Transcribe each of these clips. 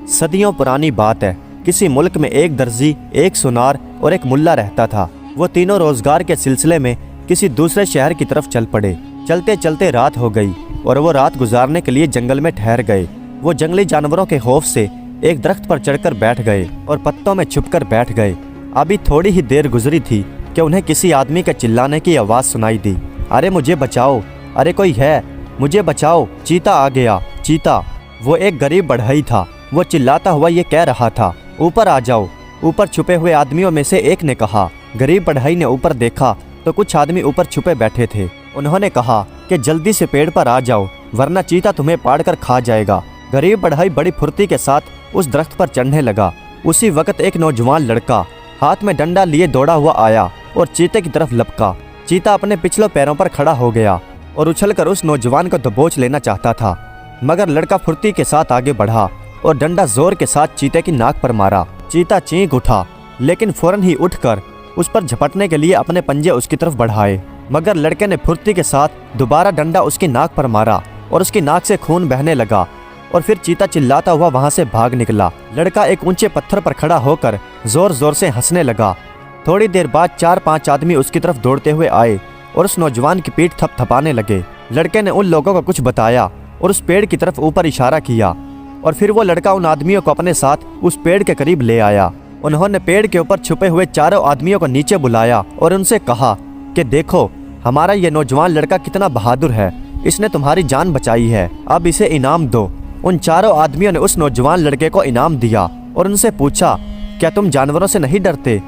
सदियों पुरानी बात है। किसी मुल्क में एक दर्जी, एक सुनार और एक मुल्ला रहता था। वो तीनों रोजगार के सिलसिले में किसी दूसरे शहर की तरफ चल पड़े। चलते चलते रात हो गई और वो रात गुजारने के लिए जंगल में ठहर गए। वो जंगली जानवरों के खौफ से एक दरख्त पर चढ़कर बैठ गए और पत्तों में छुपकर बैठ गए। अभी थोड़ी ही देर गुजरी थी कि उन्हें किसी आदमी के चिल्लाने की आवाज़ सुनाई दी। अरे मुझे बचाओ, अरे कोई है, मुझे बचाओ, चीता आ गया, चीता। वो एक गरीब बढ़ई था। वो चिल्लाता हुआ ये कह रहा था, ऊपर आ जाओ। ऊपर छुपे हुए आदमियों में से एक ने कहा। गरीब बढ़ई ने ऊपर देखा तो कुछ आदमी ऊपर छुपे बैठे थे। उन्होंने कहा कि जल्दी से पेड़ पर आ जाओ वरना चीता तुम्हें पाड़ कर खा जाएगा। गरीब बढ़ई बड़ी फुर्ती के साथ उस दरख्त पर चढ़ने लगा। उसी वक्त एक नौजवान लड़का हाथ में डंडा लिए दौड़ा हुआ आया और चीते की तरफ लपका। चीता अपने पिछले पैरों पर खड़ा हो गया और उछलकर उस नौजवान को दबोच लेना चाहता था, मगर लड़का फुर्ती के साथ आगे बढ़ा और डंडा जोर के साथ चीते की नाक पर मारा। चीता चीख उठा, लेकिन फौरन ही उठकर उस पर झपटने के लिए अपने पंजे उसकी तरफ बढ़ाए, मगर लड़के ने फुर्ती के साथ दोबारा डंडा उसकी नाक पर मारा और उसकी नाक से खून बहने लगा और फिर चीता चिल्लाता हुआ वहां से भाग निकला। लड़का एक ऊंचे पत्थर पर खड़ा होकर जोर जोर से हंसने लगा। थोड़ी देर बाद 4-5 आदमी उसकी तरफ दौड़ते हुए आए और उस नौजवान की पीठ थपथपाने लगे। लड़के ने उन लोगों को कुछ बताया और उस पेड़ की तरफ ऊपर इशारा किया और फिर वो लड़का उन आदमियों को अपने साथ उस पेड़ के करीब ले आया। उन्होंने पेड़ के ऊपर छुपे हुए चारों आदमियों को नीचे बुलाया और उनसे कहा कि देखो, हमारा ये नौजवान लड़का कितना बहादुर है, इसने तुम्हारी जान बचाई है, अब इसे इनाम दो। उन चारों आदमियों ने उस नौजवान लड़के को इनाम दिया और उनसे पूछा, क्या तुम जानवरों से नहीं डरते?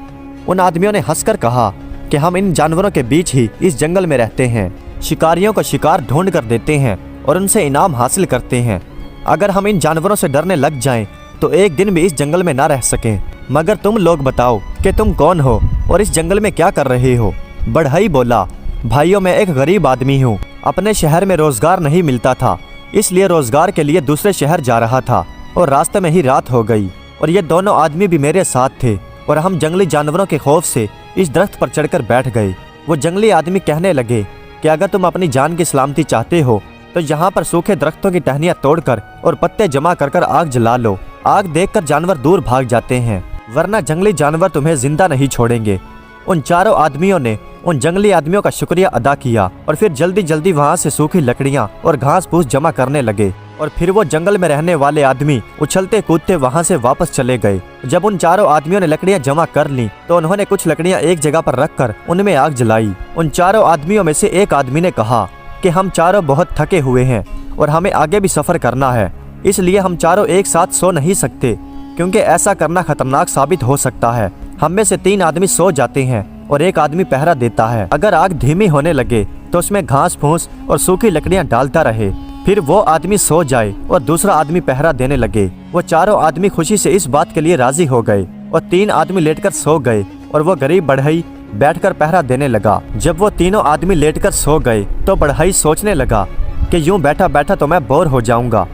उन आदमियों ने हंसकर कहा कि हम इन जानवरों के बीच ही इस जंगल में रहते हैं, शिकारियों को शिकार ढूंढ कर देते हैं और उनसे इनाम हासिल करते हैं। अगर हम इन जानवरों से डरने लग जाएं तो एक दिन भी इस जंगल में ना रह सकें। मगर तुम लोग बताओ कि तुम कौन हो और इस जंगल में क्या कर रहे हो? बढ़ई बोला, भाइयों मैं एक गरीब आदमी हूँ, अपने शहर में रोजगार नहीं मिलता था, इसलिए रोजगार के लिए दूसरे शहर जा रहा था और रास्ते में ही रात हो गई और ये दोनों आदमी भी मेरे साथ थे और हम जंगली जानवरों के खौफ से इस दरख्त पर चढ़कर बैठ गए। वो जंगली आदमी कहने लगे कि अगर तुम अपनी जान की सलामती चाहते हो तो यहाँ पर सूखे दरख्तों की टहनियाँ तोड़कर और पत्ते जमा कर आग जला लो। आग देखकर जानवर दूर भाग जाते हैं, वरना जंगली जानवर तुम्हें जिंदा नहीं छोड़ेंगे। उन चारों आदमियों ने उन जंगली आदमियों का शुक्रिया अदा किया और फिर जल्दी जल्दी वहाँ से सूखी लकड़ियाँ और घास फूस जमा करने लगे और फिर वो जंगल में रहने वाले आदमी उछलते कूदते वहाँ से वापस चले गए। जब उन चारों आदमियों ने लकड़ियाँ जमा कर ली तो उन्होंने कुछ लकड़ियाँ एक जगह पर रखकर उनमें आग जलाई। उन चारों आदमियों में से एक आदमी ने कहा कि हम चारों बहुत थके हुए हैं और हमें आगे भी सफर करना है, इसलिए हम चारों एक साथ सो नहीं सकते क्योंकि ऐसा करना खतरनाक साबित हो सकता है। हम में से 3 आदमी सो जाते हैं और एक आदमी पहरा देता है। अगर आग धीमी होने लगे तो उसमें घास फूस और सूखी लकड़ियां डालता रहे, फिर वो आदमी सो जाए और दूसरा आदमी पहरा देने लगे। वो चारों आदमी खुशी से इस बात के लिए राजी हो गए और 3 आदमी लेटकर सो गए और वो गरीब बढ़ई बैठकर पहरा देने लगा। जब वो तीनों आदमी लेटकर सो गए तो बढ़ई सोचने लगा कि यूं बैठा बैठा तो मैं बोर हो जाऊंगा,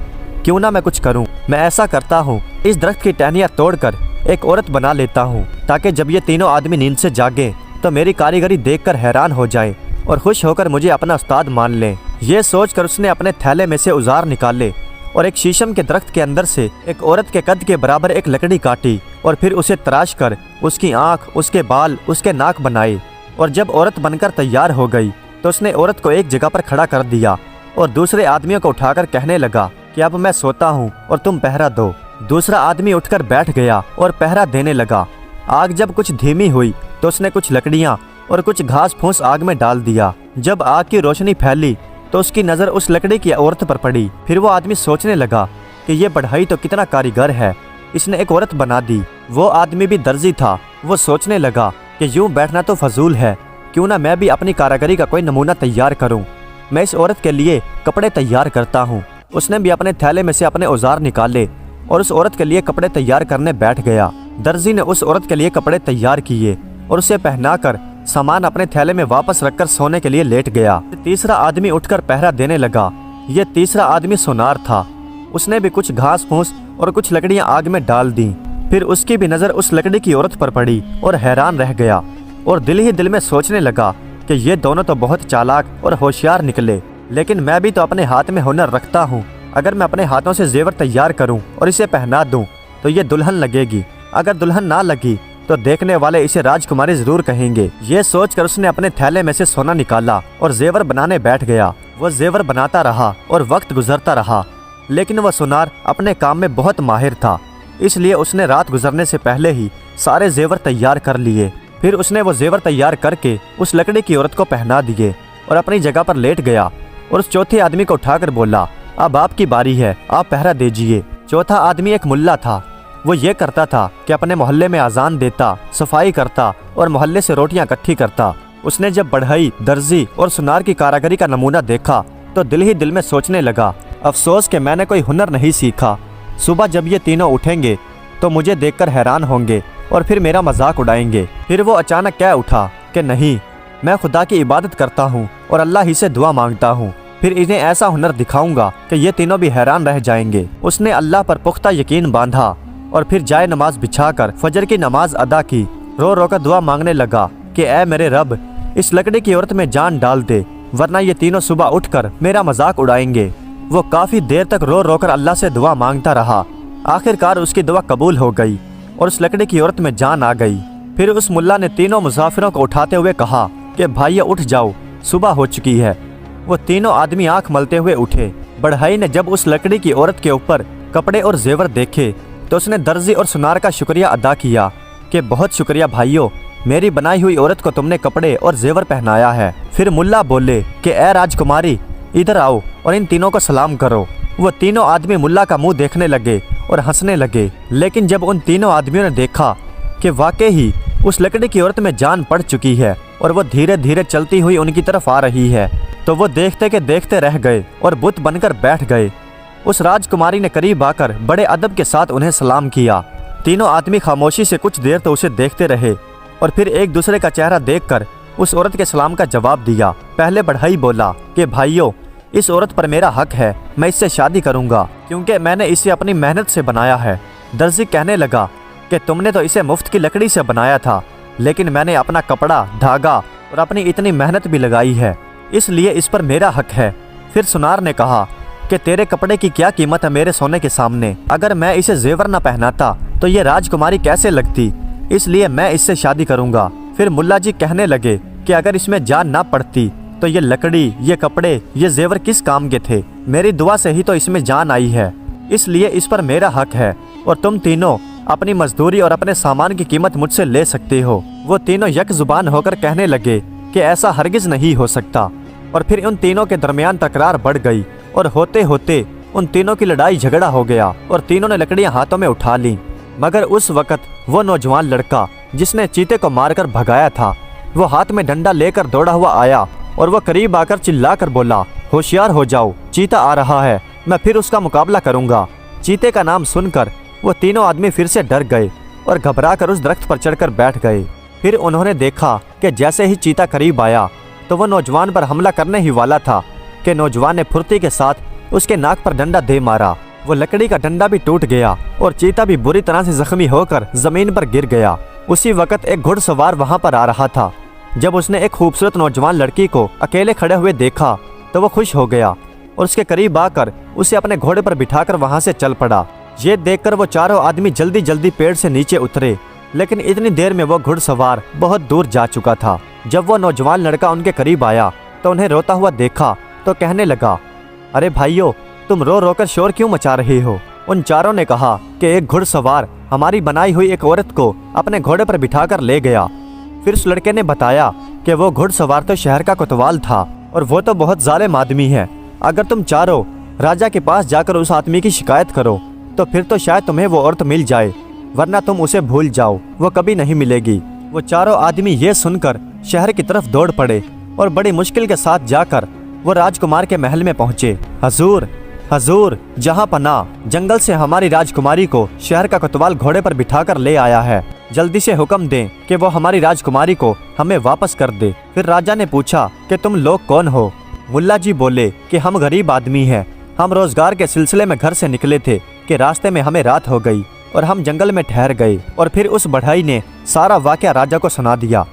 क्यों ना मैं कुछ करूं। मैं ऐसा करता हूं, इस दरख्त की टहनियाँ तोड़कर एक औरत बना लेता हूं ताकि जब ये तीनों आदमी नींद से जागे तो मेरी कारीगरी देखकर हैरान हो जाए और खुश होकर मुझे अपना उस्ताद मान लें। ये सोचकर उसने अपने थैले में से औजार निकाले और एक शीशम के दरख्त के अंदर से एक औरत के कद के बराबर एक लकड़ी काटी और फिर उसे तराश कर उसकी आँख, उसके बाल, उसके नाक बनाए। और जब औरत बनकर तैयार हो गई तो उसने औरत को एक जगह पर खड़ा कर दिया और दूसरे आदमियों को उठाकर कहने लगा कि अब मैं सोता हूँ और तुम पहरा दो। दूसरा आदमी उठकर बैठ गया और पहरा देने लगा। आग जब कुछ धीमी हुई तो उसने कुछ लकड़ियाँ और कुछ घास फूस आग में डाल दिया। जब आग की रोशनी फैली तो उसकी नज़र उस लकड़ी की औरत पर पड़ी। फिर वो आदमी सोचने लगा कि ये बढ़ई तो कितना कारीगर है, इसने एक औरत बना दी। वो आदमी भी दर्जी था। वो सोचने लगा कि यूं बैठना तो फजूल है, क्यों ना मैं भी अपनी कारीगरी का कोई नमूना तैयार करूं। मैं इस औरत के लिए कपड़े तैयार करता हूं। उसने भी अपने थैले में से अपने औजार निकाले और उस औरत के लिए कपड़े तैयार करने बैठ गया। दर्जी ने उस औरत के लिए कपड़े तैयार किए और उसे पहनाकर सामान अपने थैले में वापस रखकर सोने के लिए लेट गया। तीसरा आदमी उठकर पहरा देने लगा। ये तीसरा आदमी सुनार था। उसने भी कुछ घास फूस और कुछ लकड़ियां आग में डाल दी। फिर उसकी भी नज़र उस लकड़ी की औरत पर पड़ी और हैरान रह गया और दिल ही दिल में सोचने लगा कि ये दोनों तो बहुत चालाक और होशियार निकले, लेकिन मैं भी तो अपने हाथ में हुनर रखता हूँ। अगर मैं अपने हाथों से जेवर तैयार करूँ और इसे पहना दूँ تو یہ دلہن لگے گی، اگر دلہن نہ لگی تو دیکھنے والے اسے راجکماری ضرور کہیں گے۔ یہ سوچ کر اس نے اپنے تھیلے میں سے سونا نکالا اور زیور بنانے بیٹھ گیا۔ وہ زیور بناتا رہا اور وقت گزرتا رہا، لیکن وہ سونار اپنے کام میں بہت ماہر تھا، اس لیے اس نے رات گزرنے سے پہلے ہی سارے زیور تیار کر لیے۔ پھر اس نے وہ زیور تیار کر کے اس لکڑی کی عورت کو پہنا دیے اور اپنی جگہ پر لیٹ گیا اور اس چوتھے آدمی کو اٹھا کر بولا، اب آپ کی باری ہے، آپ پہرا دیجئے۔ چوتھا آدمی ایک ملا تھا۔ وہ یہ کرتا تھا کہ اپنے محلے میں اذان دیتا، صفائی کرتا اور محلے سے روٹیاں اکٹھی کرتا۔ اس نے جب بڑھئی، درزی اور سونار کی کاراگری کا نمونہ دیکھا تو دل ہی دل میں سوچنے لگا، افسوس کہ میں نے کوئی ہنر نہیں سیکھا۔ صبح جب یہ تینوں اٹھیں گے تو مجھے دیکھ کر حیران ہوں گے اور پھر میرا مذاق اڑائیں گے۔ پھر وہ اچانک کہہ اٹھا کہ نہیں، میں خدا کی عبادت کرتا ہوں اور اللہ ہی سے دعا مانگتا ہوں، پھر انہیں ایسا ہنر دکھاؤں گا کہ یہ تینوں بھی حیران رہ جائیں گے۔ اس نے اللہ پر پختہ یقین باندھا اور پھر جائے نماز بچھا کر فجر کی نماز ادا کی۔ رو رو کر دعا مانگنے لگا کہ اے میرے رب، اس لکڑی کی عورت میں جان ڈال دے، ورنہ یہ تینوں صبح اٹھ کر میرا مذاق اڑائیں گے۔ وہ کافی دیر تک رو رو کر اللہ سے دعا مانگتا رہا۔ آخر کار اس کی دعا قبول ہو گئی اور اس لکڑی کی عورت میں جان آ گئی۔ پھر اس ملا نے تینوں مسافروں کو اٹھاتے ہوئے کہا کہ بھائیو اٹھ جاؤ، صبح ہو چکی ہے۔ وہ تینوں آدمی آنکھ ملتے ہوئے اٹھے۔ بڑھئی نے جب اس لکڑی کی عورت کے اوپر کپڑے اور زیور دیکھے تو اس نے درزی اور سونار کا شکریہ ادا کیا کہ بہت شکریہ بھائیو، میری بنائی ہوئی عورت کو تم نے کپڑے اور زیور پہنایا ہے۔ پھر ملا بولے کہ اے راجکماری، ادھر آؤ اور ان تینوں کو سلام کرو۔ وہ تینوں آدمی ملا کا منہ دیکھنے لگے اور ہنسنے لگے، لیکن جب ان تینوں آدمیوں نے دیکھا کہ واقعی ہی اس لکڑی کی عورت میں جان پڑ چکی ہے اور وہ دھیرے دھیرے چلتی ہوئی ان کی طرف آ رہی ہے تو وہ دیکھتے کہ دیکھتے رہ گئے اور بت بن کر بیٹھ گئے۔ اس راجکماری نے قریب آ کر بڑے ادب کے ساتھ انہیں سلام کیا۔ تینوں آدمی خاموشی سے کچھ دیر تو اسے دیکھتے رہے اور پھر ایک دوسرے کا چہرہ دیکھ کر اس عورت کے سلام کا جواب دیا۔ پہلے بڑھئی بولا کہ بھائیو، اس عورت پر میرا حق ہے، میں اس سے شادی کروں گا کیونکہ میں نے اسے اپنی محنت سے بنایا ہے۔ درزی کہنے لگا کہ تم نے تو اسے مفت کی لکڑی سے بنایا تھا، لیکن میں نے اپنا کپڑا، دھاگا اور اپنی اتنی محنت بھی لگائی ہے، اس لیے اس پر میرا حق ہے۔ پھر سونار نے کہا کہ تیرے کپڑے کی کیا قیمت ہے میرے سونے کے سامنے؟ اگر میں اسے زیور نہ پہناتا تو یہ راجکماری کیسے لگتی؟ اس لیے میں اس سے شادی کروں گا۔ پھر ملا جی کہنے لگے کہ اگر اس میں جان نہ پڑتی تو یہ لکڑی، یہ کپڑے، یہ زیور کس کام کے تھے؟ میری دعا سے ہی تو اس میں جان آئی ہے، اس لیے اس پر میرا حق ہے اور تم تینوں اپنی مزدوری اور اپنے سامان کی قیمت مجھ سے لے سکتے ہو۔ وہ تینوں یک زبان ہو کر کہنے لگے کہ ایسا ہرگز نہیں ہو سکتا، اور پھر ان تینوں کے درمیان تکرار بڑھ گئی اور ہوتے ہوتے ان تینوں کی لڑائی جھگڑا ہو گیا اور تینوں نے لکڑیاں ہاتھوں میں اٹھا لیں۔ مگر اس وقت وہ نوجوان لڑکا جس نے چیتے کو مار کر بھگایا تھا، وہ ہاتھ میں ڈنڈا لے کر دوڑا ہوا آیا اور وہ قریب آ کر چلا کر بولا، ہوشیار ہو جاؤ، چیتا آ رہا ہے، میں پھر اس کا مقابلہ کروں گا۔ چیتے کا نام سن کر وہ تینوں آدمی پھر سے ڈر گئے اور گھبرا کر اس درخت پر چڑھ کر بیٹھ گئے۔ پھر انہوں نے دیکھا کہ جیسے ہی چیتا قریب آیا تو وہ نوجوان پر حملہ کرنے ہی والا تھا کہ نوجوان نے پھرتی کے ساتھ اس کے ناک پر ڈنڈا دے مارا۔ وہ لکڑی کا ڈنڈا بھی ٹوٹ گیا اور چیتا بھی بری طرح سے زخمی ہو کر زمین پر گر گیا۔ اسی وقت ایک گھڑ سوار وہاں پر آ رہا تھا۔ جب اس نے ایک خوبصورت نوجوان لڑکی کو اکیلے کھڑے ہوئے دیکھا تو وہ خوش ہو گیا اور اس کے قریب آ کر اسے اپنے گھوڑے پر بٹھا کر وہاں سے چل پڑا۔ یہ دیکھ کر وہ چاروں آدمی جلدی جلدی پیڑ سے نیچے اترے، لیکن اتنی دیر میں وہ گھڑ سوار بہت دور جا چکا تھا۔ جب وہ نوجوان لڑکا ان کے قریب آیا تو انہیں روتا ہوا دیکھا تو کہنے لگا، ارے بھائیو، تم رو رو کر شور کیوں مچا رہے ہو؟ ان چاروں نے کہا کہ ایک گھڑ سوار ہماری بنائی ہوئی ایک عورت کو اپنے گھوڑے پر بٹھا کر لے گیا۔ پھر اس لڑکے نے بتایا کہ وہ گھڑ سوار تو شہر کا کوتوال تھا اور وہ تو بہت ظالم آدمی ہے۔ اگر تم چاروں راجا کے پاس جا کر اس آدمی کی شکایت کرو تو پھر تو شاید تمہیں وہ عورت مل جائے، ورنہ تم اسے بھول جاؤ، وہ کبھی نہیں ملے گی۔ وہ چاروں آدمی یہ سن کر شہر کی طرف دوڑ پڑے اور بڑی مشکل کے ساتھ جا کر وہ راجکمار کے محل میں پہنچے۔ حضور، حضور، جہاں پناہ، جنگل سے ہماری راجکماری کو شہر کا کوتوال گھوڑے پر بٹھا کر لے آیا ہے، جلدی سے حکم دیں کہ وہ ہماری راجکماری کو ہمیں واپس کر دے۔ پھر راجا نے پوچھا کہ تم لوگ کون ہو؟ ملا جی بولے کہ ہم غریب آدمی ہیں، ہم روزگار کے سلسلے میں گھر سے نکلے تھے کہ راستے میں ہمیں رات ہو گئی اور ہم جنگل میں ٹھہر گئے۔ اور پھر اس بڑھائی نے سارا واقعہ راجا کو سنا دیا۔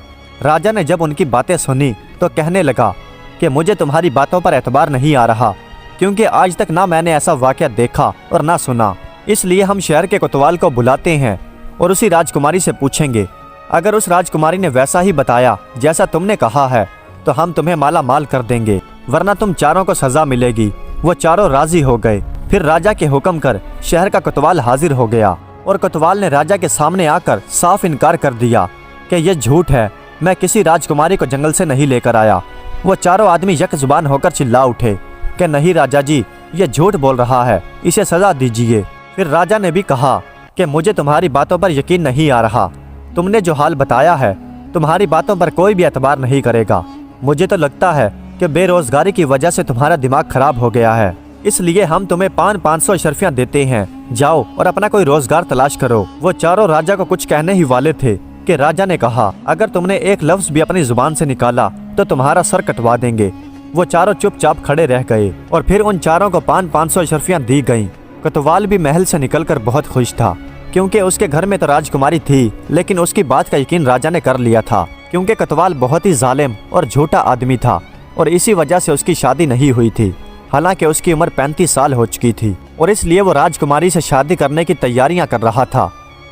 راجا نے جب ان کی باتیں سنی تو کہنے لگا کہ مجھے تمہاری باتوں پر اعتبار نہیں آ رہا، کیونکہ آج تک نہ میں نے ایسا واقعہ دیکھا اور نہ سنا۔ اس لیے ہم شہر کے کوتوال کو بلاتے ہیں اور اسی راجکماری سے پوچھیں گے۔ اگر اس راجکماری نے ویسا ہی بتایا جیسا تم نے کہا ہے تو ہم تمہیں مالا مال کر دیں گے، ورنہ تم چاروں کو سزا ملے گی۔ وہ چاروں راضی ہو گئے۔ پھر راجا کے حکم کر شہر کا کوتوال حاضر ہو گیا اور کوتوال نے راجا کے سامنے آ کر صاف انکار کر دیا کہ یہ جھوٹ ہے، میں کسی راجکماری کو جنگل سے نہیں لے کر آیا۔ وہ چاروں آدمی یک زبان ہو کر چلا اٹھے کہ نہیں راجا جی، یہ جھوٹ بول رہا ہے، اسے سزا دیجیے۔ پھر راجا نے بھی کہا کہ مجھے تمہاری باتوں پر یقین نہیں آ رہا، تم نے جو حال بتایا ہے تمہاری باتوں پر کوئی بھی اعتبار نہیں کرے گا۔ مجھے تو لگتا ہے کہ بے روزگاری کی وجہ سے تمہارا دماغ خراب ہو گیا ہے، اس لیے ہم تمہیں 500 اشرفیاں دیتے ہیں، جاؤ اور اپنا کوئی روزگار تلاش کرو۔ وہ چاروں راجا کو کچھ کہنے ہی والے تھے کہ راجا نے کہا اگر تم نے ایک لفظ بھی اپنی زبان سے نکالا تو تمہارا سر کٹوا دیں گے۔ وہ چاروں چپ چاپ کھڑے رہ گئے اور پھر ان چاروں کو 500 اشرفیاں دی گئیں۔ کوتوال بھی محل سے نکل کر بہت خوش تھا کیونکہ اس کے گھر میں تو راجکماری تھی، لیکن اس کی بات کا یقین راجا نے کر لیا تھا کیونکہ کوتوال بہت ہی ظالم اور جھوٹا آدمی تھا اور اسی وجہ سے اس کی شادی نہیں ہوئی تھی، حالانکہ اس کی عمر 35 سال ہو چکی تھی اور اس لیے وہ راجکماری سے شادی کرنے کی تیاریاں کر رہا تھا۔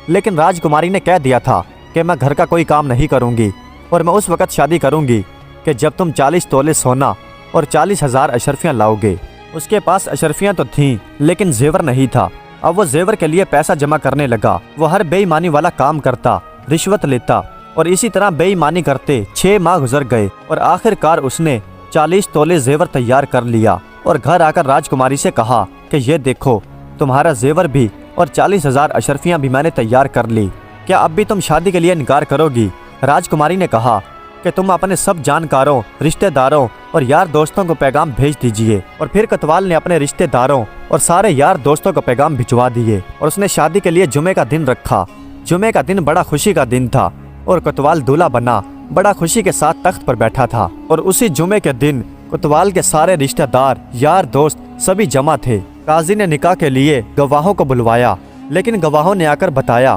لیکن راجکماری نے کہہ دیا تھا کہ میں گھر کا کوئی کام نہیں کروں گی اور میں اس وقت شادی کروں گی کہ جب تم 40 تولے سونا اور 40,000 اشرفیاں لاؤ گے۔ اس کے پاس اشرفیاں تو تھیں لیکن زیور نہیں تھا۔ اب وہ زیور کے لیے پیسہ جمع کرنے لگا۔ وہ ہر بے ایمانی والا کام کرتا، رشوت لیتا اور اسی طرح بے ایمانی کرتے 6 ماہ گزر گئے اور آخر کار اس نے 40 تولے زیور تیار کر لیا اور گھر آ کر راجکماری سے کہا کہ یہ دیکھو تمہارا زیور بھی اور 40,000 اشرفیاں بھی میں نے تیار کر لی، کیا اب بھی تم شادی کے لیے انکار کرو گی؟ راجکماری نے کہا کہ تم اپنے سب جانکاروں، رشتہ داروں اور یار دوستوں کو پیغام بھیج دیجئے۔ اور پھر کوتوال نے اپنے رشتہ داروں اور سارے یار دوستوں کو پیغام بھجوا دیے اور اس نے شادی کے لیے جمعے کا دن رکھا۔ جمعے کا دن بڑا خوشی کا دن تھا اور کوتوال دولہا بنا بڑا خوشی کے ساتھ تخت پر بیٹھا تھا اور اسی جمعے کے دن کوتوال کے سارے رشتہ دار، یار دوست سبھی جمع تھے۔ قاضی نے نکاح کے لیے گواہوں کو بلوایا، لیکن گواہوں نے آ کر بتایا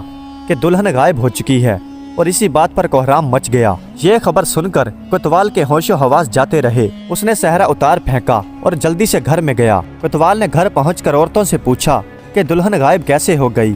کہ دلہن غائب ہو چکی ہے اور اسی بات پر کوہرام مچ گیا۔ یہ خبر سن کر کوتوال کے ہوش و حواس جاتے رہے۔ اس نے صحرا اتار پھینکا اور جلدی سے گھر میں گیا۔ کوتوال نے گھر پہنچ کر عورتوں سے پوچھا کہ دلہن غائب کیسے ہو گئی۔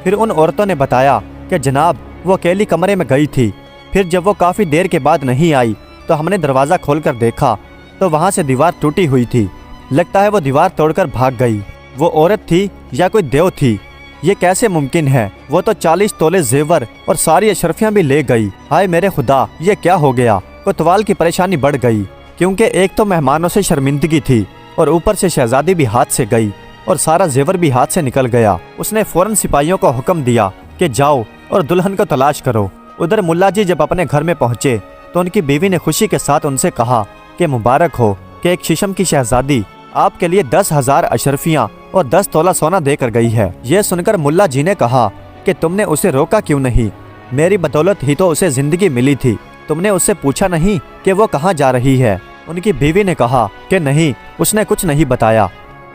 پھر ان عورتوں نے بتایا کہ جناب وہ اکیلی کمرے میں گئی تھی، پھر جب وہ کافی دیر کے بعد نہیں آئی تو ہم نے دروازہ کھول کر دیکھا تو وہاں سے دیوار ٹوٹی ہوئی تھی، لگتا ہے وہ دیوار توڑ کر بھاگ گئی۔ وہ عورت تھی یا کوئی دیو تھی؟ یہ کیسے ممکن ہے؟ وہ تو 40 تولے زیور اور ساری اشرفیاں بھی لے گئی۔ ہائے میرے خدا، یہ کیا ہو گیا؟ کوتوال کی پریشانی بڑھ گئی کیونکہ ایک تو مہمانوں سے شرمندگی تھی اور اوپر سے شہزادی بھی ہاتھ سے گئی اور سارا زیور بھی ہاتھ سے نکل گیا۔ اس نے فوراً سپاہیوں کو حکم دیا کہ جاؤ اور دلہن کو تلاش کرو۔ ادھر ملا جی جب اپنے گھر میں پہنچے تو ان کی بیوی نے خوشی کے ساتھ ان سے کہا کہ مبارک ہو کہ ایک ششم کی شہزادی آپ کے لیے 10,000 اشرفیاں اور 10 تولہ سونا دے کر گئی ہے۔ یہ سن کر ملا جی نے کہا کہ تم نے اسے روکا کیوں نہیں؟ میری بدولت ہی تو اسے زندگی ملی تھی، تم نے اس سے پوچھا نہیں کہ وہ کہاں جا رہی ہے؟ ان کی بیوی نے کہا کہ نہیں، اس نے کچھ نہیں بتایا۔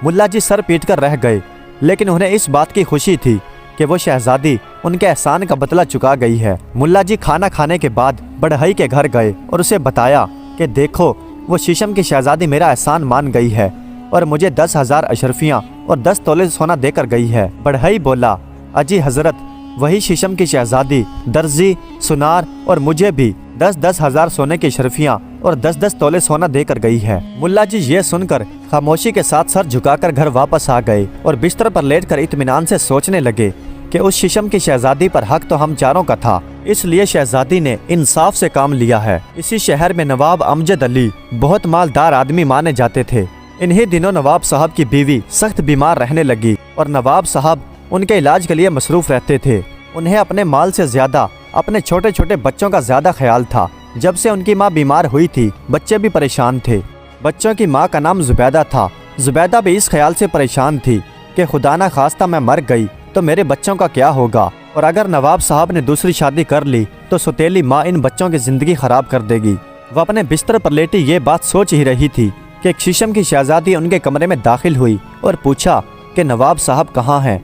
ملا جی سر پیٹ کر رہ گئے، لیکن انہیں اس بات کی خوشی تھی کہ وہ شہزادی ان کے احسان کا بدلہ چکا گئی ہے۔ ملا جی کھانا کھانے کے بعد بڑھئی کے گھر گئے اور اسے بتایا کہ دیکھو وہ شیشم کی شہزادی میرا احسان مان گئی ہے اور مجھے 10,000 اشرفیاں اور 10 تولے سونا دے کر گئی ہے۔ بڑھئی بولا اجی حضرت، وہی شیشم کی شہزادی درزی، سنار اور مجھے بھی 10 ہزار سونے کی اشرفیاں اور 10 تولے سونا دے کر گئی ہے۔ ملا جی یہ سن کر خاموشی کے ساتھ سر جھکا کر گھر واپس آ گئے اور بستر پر لیٹ کر اطمینان سے سوچنے لگے کہ اس شیشم کی شہزادی پر حق تو ہم چاروں کا تھا، اس لیے شہزادی نے انصاف سے کام لیا ہے۔ اسی شہر میں نواب امجد علی بہت مالدار آدمی مانے جاتے تھے۔ انہی دنوں نواب صاحب کی بیوی سخت بیمار رہنے لگی اور نواب صاحب ان کے علاج کے لیے مصروف رہتے تھے۔ انہیں اپنے مال سے زیادہ اپنے چھوٹے چھوٹے بچوں کا زیادہ خیال تھا۔ جب سے ان کی ماں بیمار ہوئی تھی بچے بھی پریشان تھے۔ بچوں کی ماں کا نام زبیدہ تھا۔ زبیدہ بھی اس خیال سے پریشان تھی کہ خدا نہ خواستہ میں مر گئی تو میرے بچوں کا کیا ہوگا، اور اگر نواب صاحب نے دوسری شادی کر لی تو سوتیلی ماں ان بچوں کی زندگی خراب کر دے گی۔ وہ اپنے بستر پر لیٹی یہ بات سوچ ہی رہی تھی کہ ایک شیشم کی شہزادی ان کے کمرے میں داخل ہوئی اور پوچھا کہ نواب صاحب کہاں ہیں؟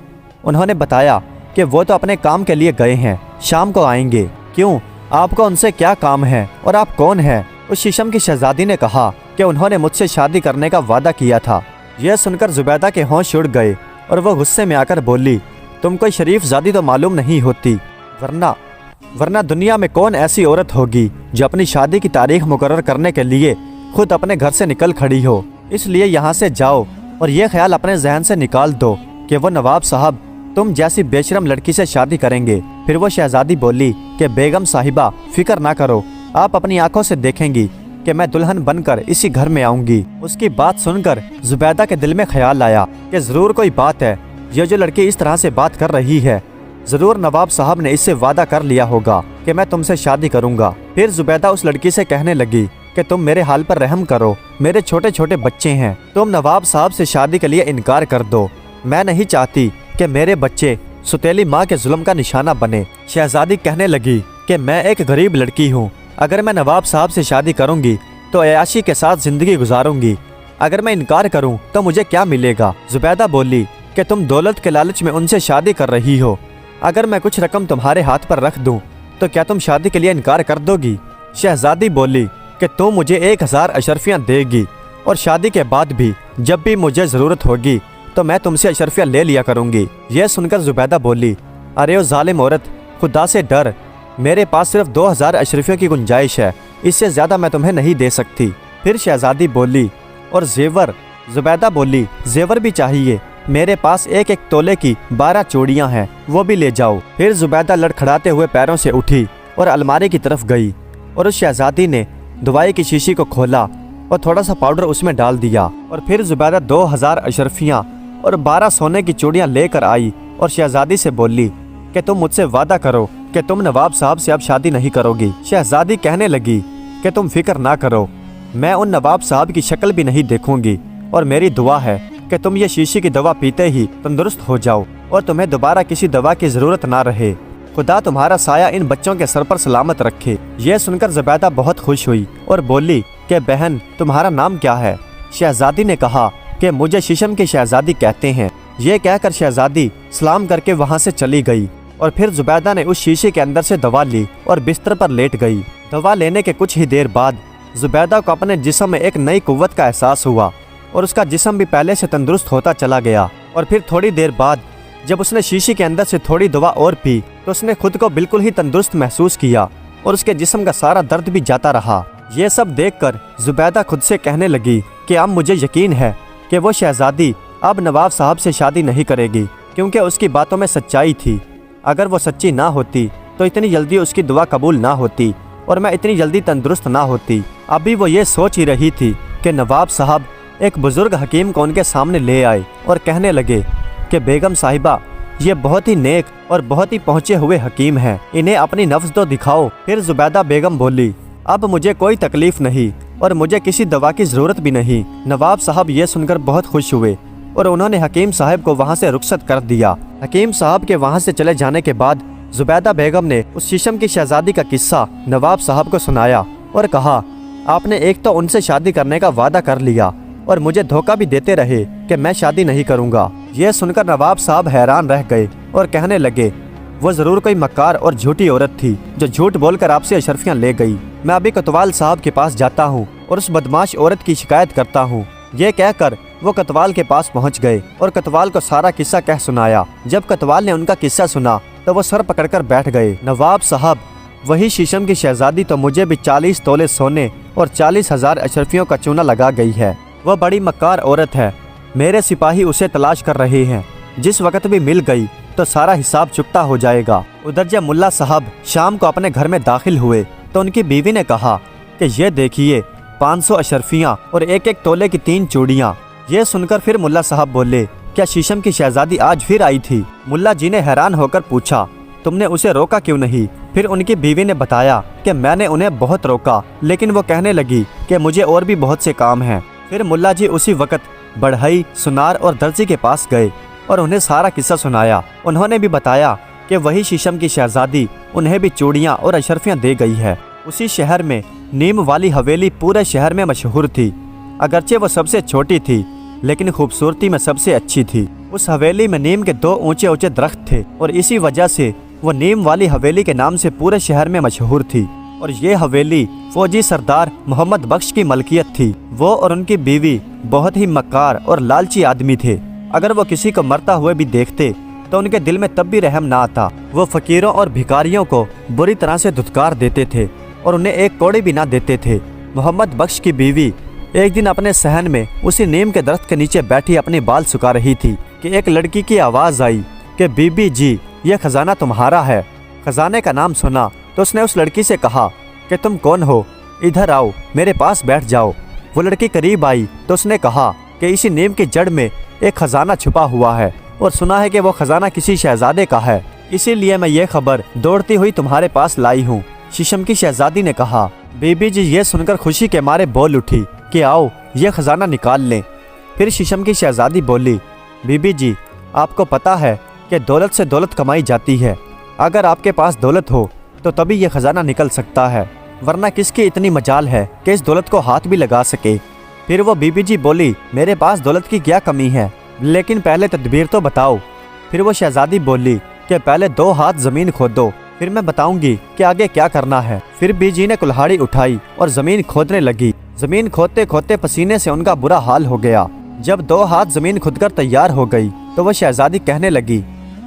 انہوں نے بتایا کہ وہ تو اپنے کام کے لیے گئے ہیں، شام کو آئیں گے۔ کیوں؟ آپ کو ان سے کیا کام ہے اور آپ کون ہیں؟ اس شیشم کی شہزادی نے کہا کہ انہوں نے مجھ سے شادی کرنے کا وعدہ کیا تھا۔ یہ سن کر زبیدہ کے ہوش اڑ گئے और वो गुस्से में आकर बोली, तुम कोई शरीफ ज़ादी तो मालूम नहीं होती, वरना दुनिया में कौन ऐसी औरत होगी जो अपनी शादी की तारीख मुकर्रर करने के लिए खुद अपने घर से निकल खड़ी हो। इसलिए यहाँ से जाओ और ये ख्याल अपने जहन से निकाल दो कि वो नवाब साहब तुम जैसी बेशरम लड़की से शादी करेंगे। फिर वो शहजादी बोली कि बेगम साहिबा फिक्र ना करो, आप अपनी आंखों से देखेंगी कि मैं दुल्हन बनकर इसी घर में आऊंगी। उसकी बात सुनकर जुबैदा के दिल में ख्याल आया कि जरूर कोई बात है, ये जो लड़की इस तरह से बात कर रही है, जरूर नवाब साहब ने इससे वादा कर लिया होगा कि मैं तुमसे शादी करूंगा। फिर जुबैदा उस लड़की से कहने लगी कि तुम मेरे हाल पर रहम करो, मेरे छोटे छोटे बच्चे हैं, तुम नवाब साहब से शादी के लिए इनकार कर दो। मैं नहीं चाहती कि मेरे बच्चे सुतेली माँ के जुल्म का निशाना बने। शहजादी कहने लगी कि मैं एक गरीब लड़की हूँ, अगर मैं नवाब साहब से शादी करूंगी तो अयाशी के साथ जिंदगी गुजारूंगी, अगर मैं इनकार करूं तो मुझे क्या मिलेगा। जुबैदा बोली कि तुम दौलत के लालच में उनसे शादी कर रही हो, अगर मैं कुछ रकम तुम्हारे हाथ पर रख दूं तो क्या तुम शादी के लिए इनकार कर दोगी। शहजादी बोली कि तुम मुझे 1000 अशरफियाँ देगी और शादी के बाद भी जब भी मुझे ज़रूरत होगी तो मैं तुमसे अशरफियाँ ले लिया करूँगी। यह सुनकर जुबैदा बोली, अरे ओ जालिम औरत, खुदा से डर, मेरे पास सिर्फ 2000 अशरफियों की गुंजाइश है, इससे ज़्यादा मैं तुम्हें नहीं दे सकती। फिर शहजादी बोली, और जेवर। जुबैदा बोली, जेवर भी चाहिए, मेरे पास एक एक तोले की 12 चूड़ियाँ हैं, वो भी ले जाओ। फिर जुबैदा लड़खड़ाते हुए पैरों से उठी और अलमारी की तरफ गई और उस शहजादी ने दवाई की शीशी को खोला और थोड़ा सा पाउडर उसमें डाल दिया और फिर जुबैदा 2000 अशरफियाँ और 12 सोने की चूड़ियाँ लेकर आई और शहजादी से बोली कि तुम मुझसे वादा करो कि तुम नवाब साहब से अब शादी नहीं करोगी। शहजादी कहने लगी कि तुम फिक्र ना करो, मैं उन नवाब साहब की शक्ल भी नहीं देखूंगी और मेरी दुआ है कि तुम ये शीशी की दवा पीते ही तंदुरुस्त हो जाओ और तुम्हें दोबारा किसी दवा की ज़रूरत ना रहे। खुदा तुम्हारा साया इन बच्चों के सर पर सलामत रखे। यह सुनकर जुबैदा बहुत खुश हुई और बोली कि बहन, तुम्हारा नाम क्या है। शहजादी ने कहा कि मुझे शीशम की शहजादी कहते हैं। ये कहकर शहजादी सलाम करके वहाँ से चली गई और फिर जुबैदा ने उस शीशे के अंदर से दवा ली और बिस्तर पर लेट गई। दवा लेने के कुछ ही देर बाद जुबैदा को अपने जिस्म में एक नई कुव्वत का एहसास हुआ और उसका जिस्म भी पहले से तंदुरुस्त होता चला गया। और फिर थोड़ी देर बाद जब उसने शीशे के अंदर से थोड़ी दवा और पी तो उसने खुद को बिल्कुल ही तंदुरुस्त महसूस किया और उसके जिस्म का सारा दर्द भी जाता रहा। ये सब देखकर जुबैदा खुद से कहने लगी कि अब मुझे यकीन है कि वो शहजादी अब नवाब साहब से शादी नहीं करेगी, क्योंकि उसकी बातों में सच्चाई थी। अगर वो सच्ची ना होती तो इतनी जल्दी उसकी दुआ कबूल ना होती और मैं इतनी जल्दी तंदुरुस्त ना होती। अभी वो ये सोच ही रही थी कि नवाब साहब एक बुजुर्ग हकीम को उनके सामने ले आए और कहने लगे कि बेगम साहिबा, ये बहुत ही नेक और बहुत ही पहुँचे हुए हकीम हैं, इन्हें अपनी नफ्स तो दिखाओ। फिर जुबैदा बेगम बोली, अब मुझे कोई तकलीफ नहीं और मुझे किसी दवा की ज़रूरत भी नहीं। नवाब साहब ये सुनकर बहुत खुश हुए और उन्होंने हकीम साहब को वहाँ से रुखसत कर दिया। हकीम साहब के वहाँ से चले जाने के बाद जुबैदा बेगम ने उस शीशम की शहजादी का किस्सा नवाब साहब को सुनाया और कहा, आपने एक तो उनसे शादी करने का वादा कर लिया और मुझे धोखा भी देते रहे कि मैं शादी नहीं करूँगा। यह सुनकर नवाब साहब हैरान रह गए और कहने लगे, वो ज़रूर कोई मक्कार और झूठी औरत थी जो झूठ बोलकर आपसे अशरफियाँ ले गई। मैं अभी कोतवाल साहब के पास जाता हूँ और उस बदमाश औरत की शिकायत करता हूँ। ये कहकर वो कोतवाल के पास पहुँच गए और कोतवाल को सारा किस्सा कह सुनाया। जब कोतवाल ने उनका किस्सा सुना तो वो सर पकड़कर बैठ गए। नवाब साहब, वही शीशम की शहजादी तो मुझे भी 40 तोले सोने और 40,000 अशरफियों का चूना लगा गई है। वह बड़ी मक्कार औरत है, मेरे सिपाही उसे तलाश कर रहे हैं, जिस वक्त भी मिल गई तो सारा हिसाब चुकता हो जाएगा। उधर जब मुल्ला साहब शाम को अपने घर में दाखिल हुए तो उनकी बीवी ने कहा कि ये देखिए 500 अशरफियाँ और एक एक तोले की 3 चूड़ियाँ। ये सुनकर फिर मुल्ला साहब बोले, क्या शीशम की शहजादी आज फिर आई थी? मुल्ला जी ने हैरान होकर पूछा, तुमने उसे रोका क्यों नहीं? फिर उनकी बीवी ने बताया कि मैंने उन्हें बहुत रोका, लेकिन वो कहने लगी कि मुझे और भी बहुत से काम हैं। फिर मुल्ला जी उसी वक्त बढ़ई, सुनार और दर्जी के पास गए और उन्हें सारा किस्सा सुनाया। उन्होंने भी बताया कि वही शीशम की शहजादी उन्हें भी चूड़ियाँ और अशरफियाँ दे गई है। उसी शहर में नीम वाली हवेली पूरे शहर में मशहूर थी। अगरचे वो सबसे छोटी थी लेकिन खूबसूरती में सबसे अच्छी थी। उस हवेली में नीम के 2 ऊंचे ऊंचे दरख्त थे और इसी वजह से वो नीम वाली हवेली के नाम से पूरे शहर में मशहूर थी। और ये हवेली फौजी सरदार मोहम्मद बख्श की मलकियत थी। वो और उनकी बीवी बहुत ही मक्कार और लालची आदमी थे। अगर वो किसी को मरता हुए भी देखते तो उनके दिल में तब भी रहम ना आता। वो फकीरों और भिखारियों को बुरी तरह से धुतकार देते थे और उन्हें एक कौड़ी भी ना देते थे। मोहम्मद बख्श की बीवी एक दिन अपने सहन में उसी नीम के दरख्त के नीचे बैठी अपनी बाल सुखा रही थी कि एक लड़की की आवाज़ आई कि बीबी जी, यह खजाना तुम्हारा है। खजाने का नाम सुना तो उसने उस लड़की से कहा कि तुम कौन हो, इधर आओ, मेरे पास बैठ जाओ। वो लड़की करीब आई तो उसने कहा कि इसी नीम की जड़ में एक खजाना छुपा हुआ है और सुना है कि वो खजाना किसी शहजादे का है, इसीलिए मैं ये खबर दौड़ती हुई तुम्हारे पास लाई हूँ। शीशम की शहजादी ने कहा। बीबी जी ये सुनकर खुशी के मारे बोल उठी कि आओ ये खजाना निकाल लें। फिर शीशम की शहजादी बोली, बीबी जी आपको पता है कि दौलत से दौलत कमाई जाती है। अगर आपके पास दौलत हो तो तभी ये खजाना निकल सकता है, वरना किसकी इतनी मजाल है कि इस दौलत को हाथ भी लगा सके। फिर वो बीबी जी बोली, मेरे पास दौलत की क्या कमी है, लेकिन पहले तदबीर तो बताओ। फिर वो शहजादी बोली कि पहले 2 हाथ ज़मीन खोदो, फिर मैं बताऊंगी कि आगे क्या करना है। फिर बीजी ने कुल्हाड़ी उठाई और ज़मीन खोदने लगी। ज़मीन खोदते खोदते पसीने से उनका बुरा हाल हो गया। जब 2 हाथ ज़मीन खुदकर तैयार हो गई तो वह शहजादी कहने लगी,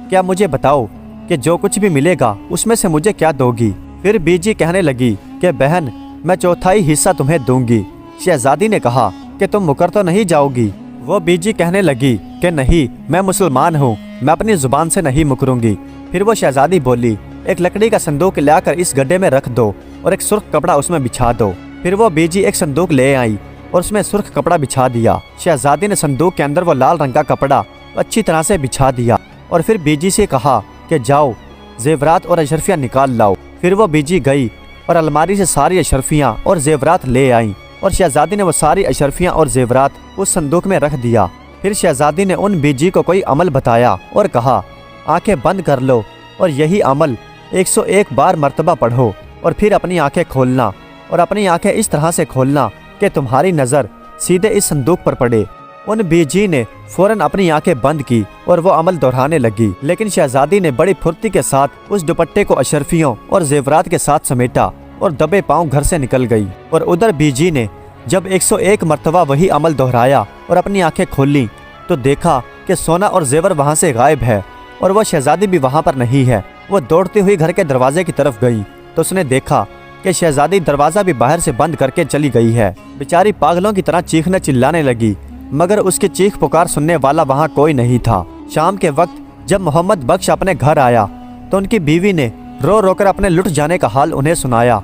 क्या मुझे बताओ कि जो कुछ भी मिलेगा उसमें से मुझे क्या दोगी। फिर बीजी कहने लगी कि बहन मैं 4थाई हिस्सा तुम्हें दूंगी। शहजादी ने कहा कि तुम मुकर तो नहीं जाओगी। वो बीजी कहने लगी कि नहीं, मैं मुसलमान हूँ, मैं अपनी ज़ुबान से नहीं मुकरूंगी। फिर वो शहजादी बोली, एक लकड़ी का संदूक लाकर इस गड्ढे में रख दो और एक सुर्ख कपड़ा उसमें बिछा दो। फिर वो बीजी एक संदूक ले आई और उसमें सुर्ख कपड़ा बिछा दिया। शहजादी ने संदूक के अंदर वो लाल रंग का कपड़ा अच्छी तरह से बिछा दिया और फिर बीजी से कहा कि जाओ जेवरात और अशरफियाँ निकाल लाओ। फिर वो बीजी गई और अलमारी से सारी अशरफियाँ और जेवरात ले आई और शहजादी ने वो सारी अशरफियाँ और जेवरात उस संदूक में रख दिया। फिर शहजादी ने उन बीजी को कोई अमल बताया और कहा, आंखें बंद कर लो और यही अमल 101 बार मर्तबा पढ़ो और फिर अपनी आंखें खोलना और अपनी आंखें इस तरह से खोलना कि तुम्हारी नज़र सीधे इस संदूक पर पड़े। उन बीजी ने फौरन अपनी आंखें बंद की और वो अमल दोहराने लगी। लेकिन शहजादी ने बड़ी फुर्ती के साथ उस दुपट्टे को अशरफियों और जेवरात के साथ समेटा और दबे पांव घर से निकल गई। और उधर बीजी ने जब 101 मर्तबा वही अमल दोहराया और अपनी आंखें खोली तो देखा कि सोना और जेवर वहाँ से गायब है और वह शहजादी भी वहाँ पर नहीं है। वो दौड़ती हुई घर के दरवाजे की तरफ गई तो उसने देखा कि शहजादी दरवाज़ा भी बाहर से बंद करके चली गई है। बेचारी पागलों की तरह चीखने चिल्लाने लगी, मगर उसकी चीख पुकार सुनने वाला वहाँ कोई नहीं था। शाम के वक्त जब मोहम्मद बख्श अपने घर आया तो उनकी बीवी ने रो रो कर अपने लुट जाने का हाल उन्हें सुनाया।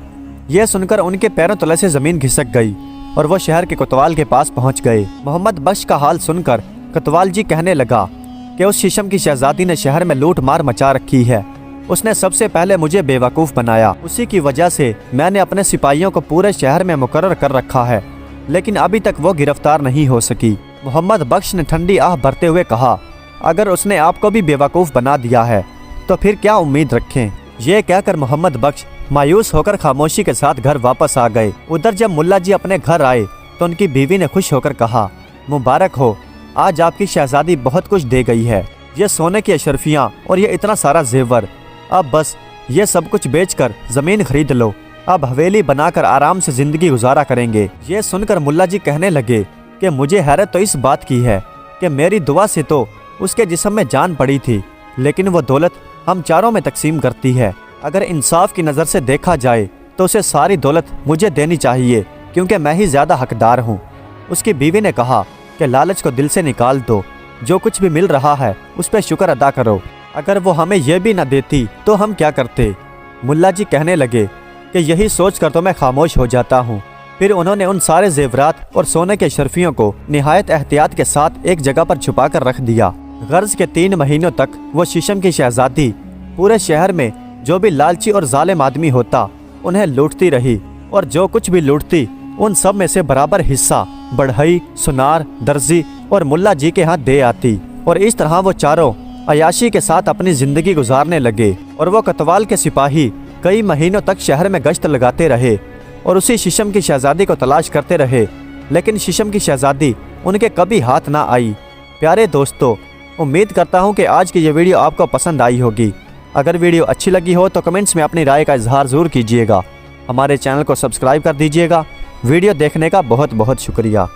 यह सुनकर उनके पैरों तले से ज़मीन खिसक गई और वो शहर के कोतवाल के पास पहुंच गए। मोहम्मद बख्श का हाल सुनकर कोतवाल जी कहने लगा कि उस शीशम की शहजादी ने शहर में लूट मार मचा रखी है। उसने सबसे पहले मुझे बेवकूफ़ बनाया, उसी की वजह से मैंने अपने सिपाहियों को पूरे शहर में मुकर्रर कर रखा है, लेकिन अभी तक वो गिरफ्तार नहीं हो सकी। मोहम्मद बख्श ने ठंडी आह भरते हुए कहा, अगर उसने आपको भी बेवकूफ़ बना दिया है तो फिर क्या उम्मीद रखें। ये कहकर मोहम्मद बख्श मायूस होकर खामोशी के साथ घर वापस आ गए। उधर जब मुल्ला जी अपने घर आए तो उनकी बीवी ने खुश होकर कहा, मुबारक हो, आज आपकी शहजादी बहुत कुछ दे गई है। ये सोने की अशरफियाँ और ये इतना सारा जेवर, अब बस ये सब कुछ बेचकर ज़मीन खरीद लो, अब हवेली बनाकर आराम से ज़िंदगी गुजारा करेंगे। ये सुनकर मुल्ला जी कहने लगे कि मुझे हैरत तो इस बात की है कि मेरी दुआ से तो उसके जिस्म में जान पड़ी थी, लेकिन वो दौलत हम चारों में तकसीम करती है। अगर इंसाफ की नज़र से देखा जाए तो उसे सारी दौलत मुझे देनी चाहिए, क्योंकि मैं ही ज़्यादा हकदार हूँ। उसकी बीवी ने कहा कि लालच को दिल से निकाल दो, जो कुछ भी मिल रहा है उस पर शुक्र अदा करो। अगर वो हमें यह भी न देती तो हम क्या करते। मुल्ला जी कहने लगे कि यही सोच कर तो मैं खामोश हो जाता हूँ। फिर उन्होंने उन सारे जेवरात और सोने के शर्फियों को निहायत एहतियात के साथ एक जगह पर छुपा कर रख दिया। गर्ज के 3 महीनों तक वो शीशम की शहजादी पूरे शहर में जो भी लालची और जालिम आदमी होता उन्हें लूटती रही, और जो कुछ भी लूटती उन सब में से बराबर हिस्सा बढ़ई, सुनार, दर्जी और मुल्ला जी के हाथ दे आती। और इस तरह वो चारों अयाशी के साथ अपनी ज़िंदगी गुजारने लगे। और वो कोतवाल के सिपाही कई महीनों तक शहर में गश्त लगाते रहे और उसी शीशम की शहजादी को तलाश करते रहे, लेकिन शीशम की शहजादी उनके कभी हाथ ना आई। प्यारे दोस्तों, उम्मीद करता हूँ कि आज की ये वीडियो आपको पसंद आई होगी। अगर वीडियो अच्छी लगी हो तो कमेंट्स में अपनी राय का इजहार ज़रूर कीजिएगा। हमारे चैनल को सब्सक्राइब कर दीजिएगा। वीडियो देखने का बहुत बहुत शुक्रिया।